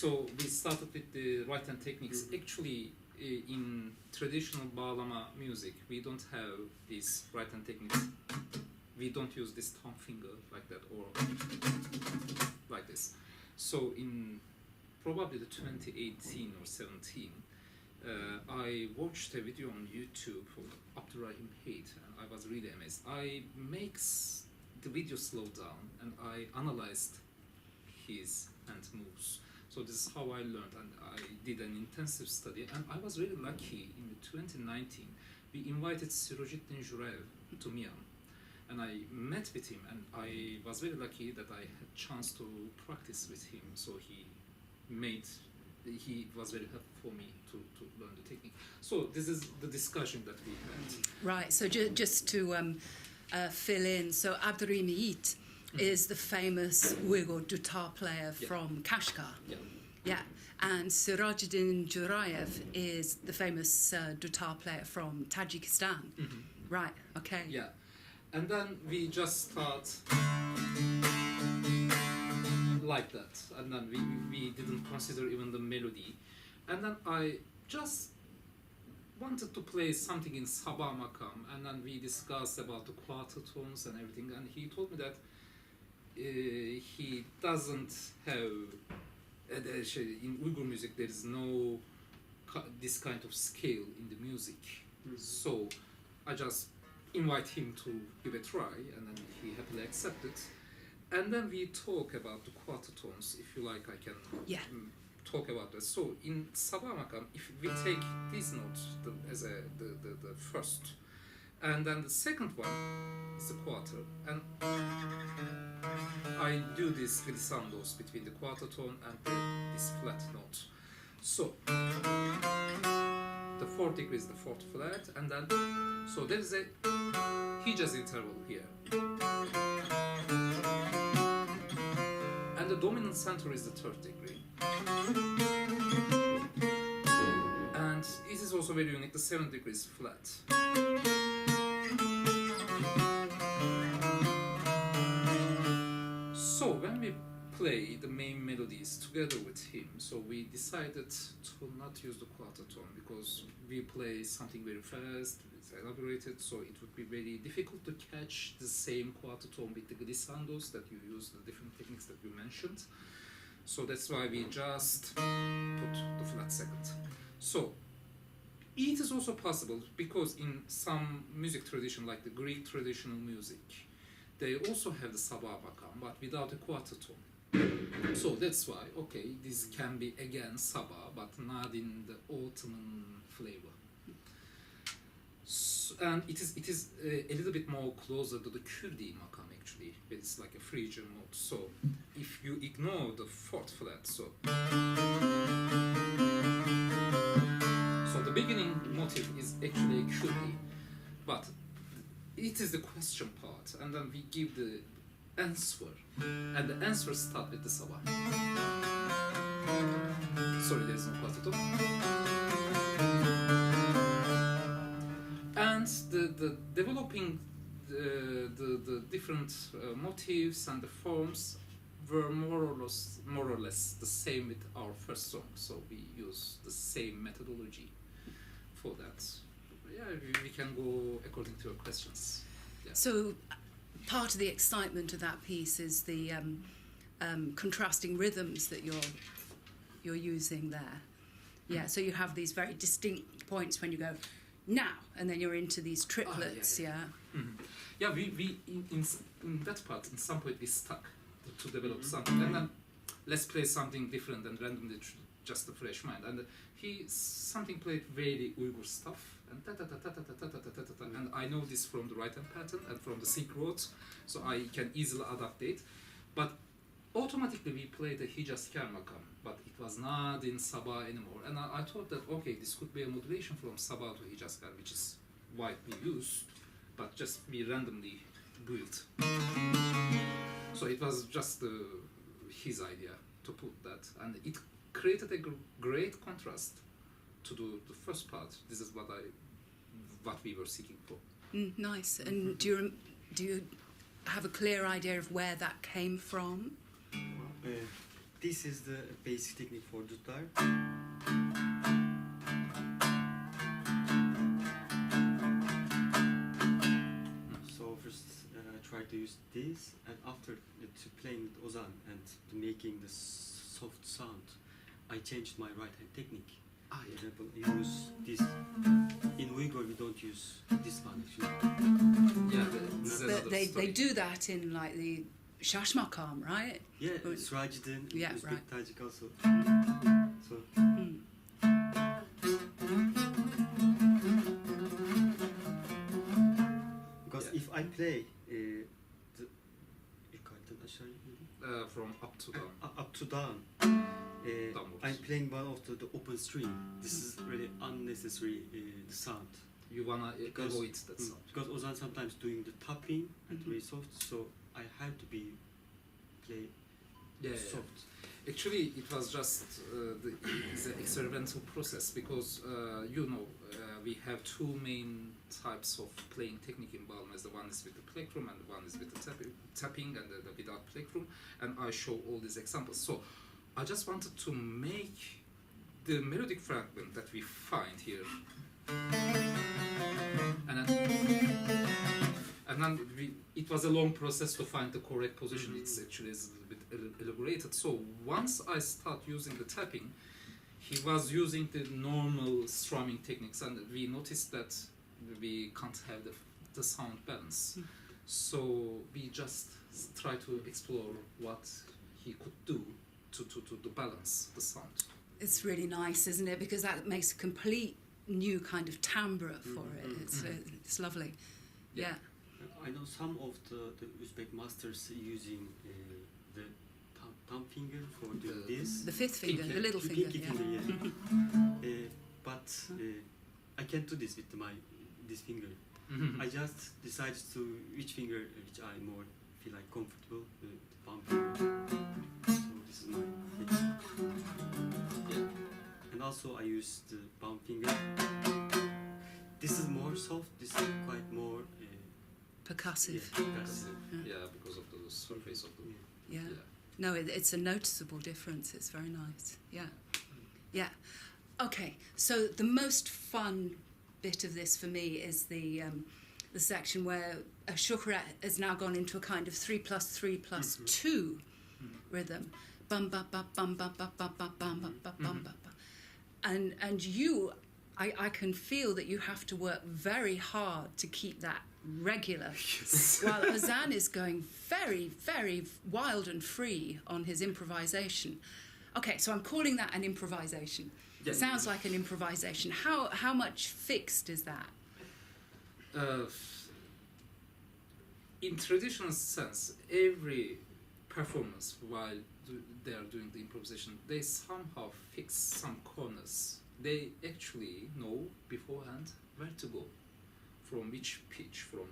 So we started with the right hand techniques. Actually, in traditional bağlama music, we don't have these right hand techniques. We don't use this thumb finger like that or like this. So in probably the 2018 or 17, I watched a video on YouTube of Abdurrahim Hayt, and I was really amazed. I makes the video slow down and I analyzed his hand moves. So this is how I learned, and I did an intensive study, and I was really lucky. In 2019, we invited Shohret Nur to MIAM, and I met with him, and I was very lucky that I had chance to practice with him. So he was very helpful for me to learn the technique. So this is the discussion that we had. Right, so just to fill in, so Abdurrahim Hayt is the famous Uyghur dutar player from Kashgar. Yeah. And Sirajuddin Jurayev is the famous dutar player from Tajikistan. Right, okay. Yeah. And then we just start like that. And then we didn't consider even the melody. And then I just wanted to play something in Saba maqām, and then we discussed about the quarter tones and everything, and he told me that he doesn't have in Uyghur music there is no this kind of scale in the music. So I just invite him to give a try, and then he happily accepted. And then we talk about the quarter tones. If you like, I can talk about that. So in Saba maqām, if we take these notes as the first, and then the second one is the quarter, and I do this glissandos between the quarter tone and this flat note. So the fourth degree is the fourth flat, and then so there is a Hijaz interval here, and the dominant center is the third degree. And it is also very unique, the 7th degree is flat. So when we play the main melodies together with him, so we decided to not use the quarter tone because we play something very fast, it's elaborated, so it would be very difficult to catch the same quarter tone with the glissandos that you use, the different techniques that you mentioned. So that's why we just put the flat second. So it is also possible because in some music tradition, like the Greek traditional music, they also have the Saba maqām, but without a quarter tone. So that's why, okay, this can be again Saba, but not in the Ottoman flavor. So, and it is a little bit more closer to the Kurdi maqām actually. It's like a Phrygian mode. So if you ignore the fourth flat, so the beginning motive is actually a Kurdi, but it is the question part, and then we give the answer, and the answer starts with the Saba. Sorry, there is no quarter tone. And the developing the different motifs and the forms were more or less the same with our first song. So we use the same methodology for that. Yeah, we can go according to your questions. Yeah. So part of the excitement of that piece is the contrasting rhythms that you're using there. Yeah, so you have these very distinct points when you go now, and then you're into these triplets. Yeah, we in that part, in some point we stuck to develop something, and then let's play something different and randomly just a fresh mind. And he something played very Uyghur stuff, and and I know this from the right hand pattern and from the Silk Road, so I can easily adapt it. But automatically we played the Hijaz maqām, but it was not in Saba anymore. And I thought that okay, this could be a modulation from Saba to Hijaz, which is widely used, but just we randomly built. So it was just his idea to put that, and it created a great contrast to the first part. This is what we were seeking for. Nice. And do you have a clear idea of where that came from? this is the basic technique for dutar. So first try to use this, and after to playing with Ozan and to making the soft sound, I changed my right hand technique. For example, use this. In Uyghur, we don't use this one actually. Yeah, they do that in like the maqām, right? Yeah, Surajidin, yeah, Uzbek, right. Tajik also. So. Because if I play from up to down. Up to down. I'm playing one of the open string. This is really unnecessary the sound. You wanna avoid that sound. Because Ozan sometimes doing the tapping and very soft, so I had to be play soft. Actually, it was just the experimental process because we have two main types of playing technique in bağlama. The one is with the plectrum and the one is with the tapping and the without plectrum. And I show all these examples. So I just wanted to make the melodic fragment that we find here. And then it was a long process to find the correct position. It's actually a little bit elaborated. So once I start using the tapping, he was using the normal strumming techniques, and we noticed that we can't have the sound balance. So we just try to explore what he could do to balance the sound. It's really nice, isn't it? Because that makes a complete new kind of timbre for it. It's lovely. Yeah. I know some of the Uzbek masters using the thumb finger for doing this. The fifth finger, the little pinky finger. Yeah. But I can't do this with this finger. I just decided to which finger which I more feel like comfortable with the palm finger. So this is my technique. And also I use the palm finger. This is more soft. This is quite more percussive. Yeah, because of the surface of the. Yeah. No, it's a noticeable difference. It's very nice. Yeah. Yeah. Okay. So the most fun bit of this for me is the section where Shohret has now gone into a kind of 3+3+2 rhythm. Bum ba ba bum ba ba ba ba bum ba ba bum ba ba. And you, I can feel that you have to work very hard to keep that regular, while Ozan is going very, very wild and free on his improvisation. Okay, so I'm calling that an improvisation. Yeah. Sounds like an improvisation. How much fixed is that? In traditional sense, every performance while they are doing the improvisation, they somehow fix some corners. They actually know beforehand where to go, from which pitch, from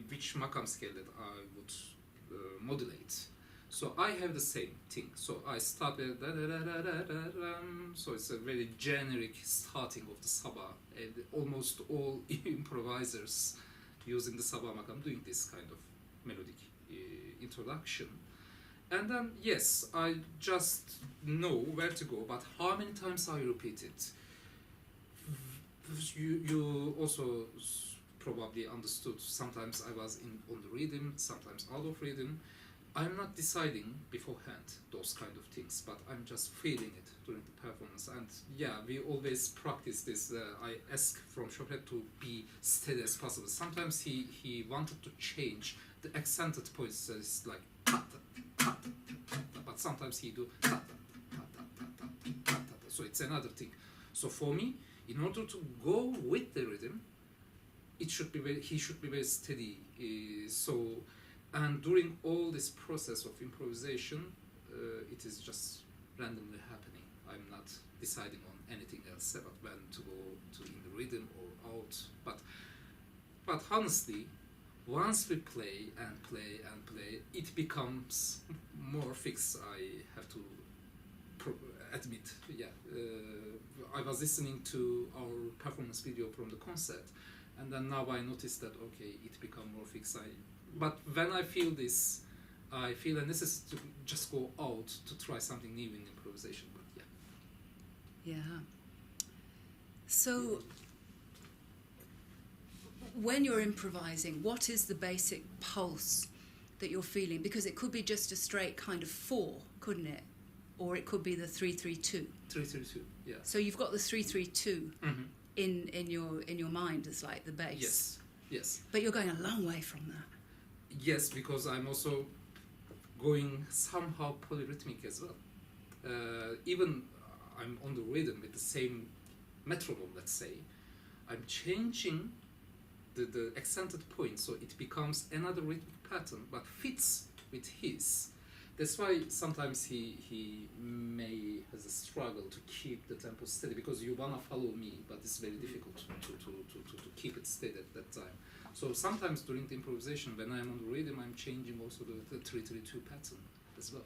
which makam scale that I would modulate. So I have the same thing. So I start with so it's a very generic starting of the Saba. And almost all improvisers using the Saba makam doing this kind of melodic introduction. And then yes, I just know where to go, but how many times I repeat it? You also probably understood. Sometimes I was on the rhythm, sometimes out of rhythm. I'm not deciding beforehand those kind of things, but I'm just feeling it during the performance. And yeah, we always practice this. I ask from Shohret to be steady as possible. Sometimes he wanted to change the accented points, so it's like ta ta ta ta ta ta, but sometimes he do ta ta ta ta ta ta ta. So it's another thing. So for me, in order to go with the rhythm, he should be very steady. And during all this process of improvisation, it is just randomly happening. I'm not deciding on anything else about when to go to in the rhythm or out. But honestly, once we play and play and play, it becomes more fixed. I have to admit. Yeah, I was listening to our performance video from the concert, and then now I noticed that okay, it become more fixed. But when I feel this, I feel a necessity to just go out to try something new in improvisation. But Yeah. So, when you're improvising, what is the basic pulse that you're feeling? Because it could be just a straight kind of 4, couldn't it? Or it could be the 3-3-2. 3-3-2, yeah. So you've got the 3-3-2 in your mind as like the bass. Yes, yes. But you're going a long way from that. Yes, because I'm also going somehow polyrhythmic as well. Even I'm on the rhythm with the same metronome, let's say. I'm changing the accented point, so it becomes another rhythmic pattern, but fits with his. That's why sometimes he may has a struggle to keep the tempo steady, because you wanna follow me, but it's very difficult to keep it steady at that time. So sometimes during the improvisation, when I'm on the rhythm, I'm changing also the 3-3-2 pattern as well.